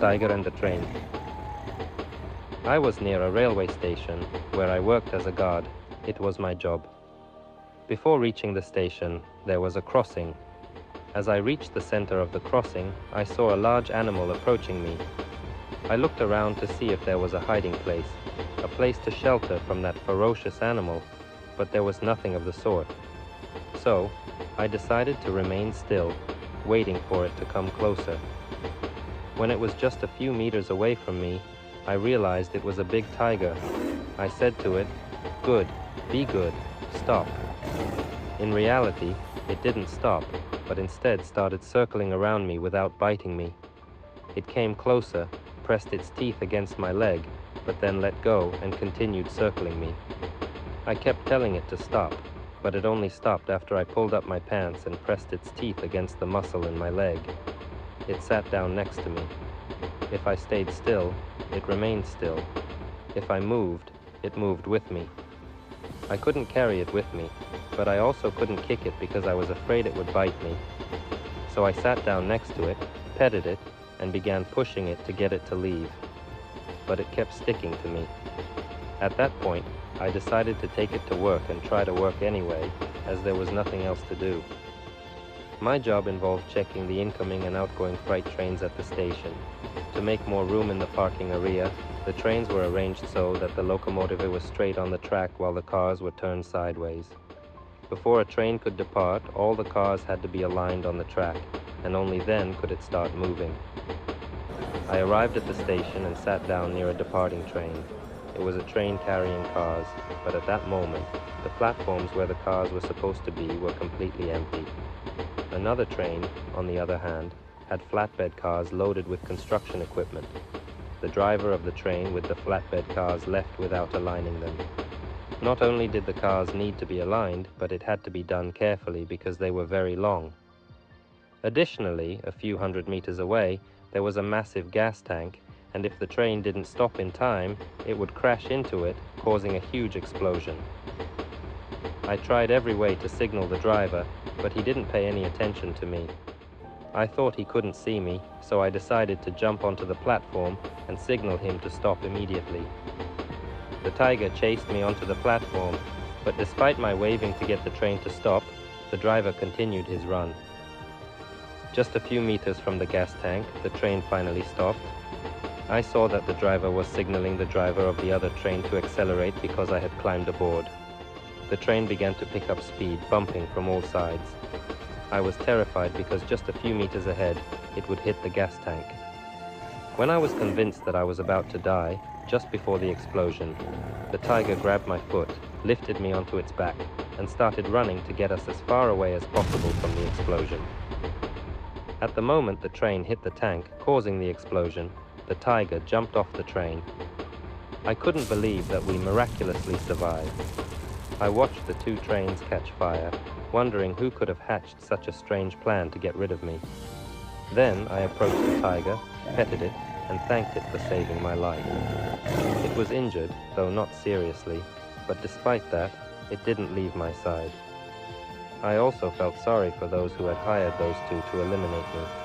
tiger and the train. I was near a railway station where I worked as a guard. It was my job. Before reaching the station, there was a crossing. As I reached the center of the crossing, I saw a large animal approaching me. I looked around to see if there was a hiding place, a place to shelter from that ferocious animal, but there was nothing of the sort. So, I decided to remain still, waiting for it to come closer. When it was just a few meters away from me, I realized it was a big tiger. I said to it, "Good, be good, stop." In reality, it didn't stop, but instead started circling around me without biting me. It came closer, pressed its teeth against my leg, but then let go and continued circling me. I kept telling it to stop, but it only stopped after I pulled up my pants and pressed its teeth against the muscle in my leg. It sat down next to me. If I stayed still, it remained still. If I moved, it moved with me. I couldn't carry it with me, but I also couldn't kick it because I was afraid it would bite me. So I sat down next to it, petted it, and began pushing it to get it to leave. But it kept sticking to me. At that point, I decided to take it to work and try to work anyway, as there was nothing else to do. My job involved checking the incoming and outgoing freight trains at the station. To make more room in the parking area, the trains were arranged so that the locomotive was straight on the track while the cars were turned sideways. Before a train could depart, all the cars had to be aligned on the track, and only then could it start moving. I arrived at the station and sat down near a departing train. It was a train carrying cars, but at that moment, the platforms where the cars were supposed to be were completely empty. Another train, on the other hand, had flatbed cars loaded with construction equipment. The driver of the train with the flatbed cars left without aligning them. Not only did the cars need to be aligned, but it had to be done carefully because they were very long. Additionally, a few hundred meters away, there was a massive gas tank, and if the train didn't stop in time, it would crash into it, causing a huge explosion. I tried every way to signal the driver, but he didn't pay any attention to me. I thought he couldn't see me, so I decided to jump onto the platform and signal him to stop immediately. The tiger chased me onto the platform, but despite my waving to get the train to stop, the driver continued his run. Just a few meters from the gas tank, the train finally stopped. I saw that the driver was signaling the driver of the other train to accelerate because I had climbed aboard. The train began to pick up speed, bumping from all sides. I was terrified because just a few meters ahead, it would hit the gas tank. When I was convinced that I was about to die, just before the explosion, the tiger grabbed my foot, lifted me onto its back, and started running to get us as far away as possible from the explosion. At the moment the train hit the tank, causing the explosion, the tiger jumped off the train. I couldn't believe that we miraculously survived. I watched the two trains catch fire, wondering who could have hatched such a strange plan to get rid of me. Then I approached the tiger, petted it, and thanked it for saving my life. It was injured, though not seriously, but despite that, it didn't leave my side. I also felt sorry for those who had hired those two to eliminate me.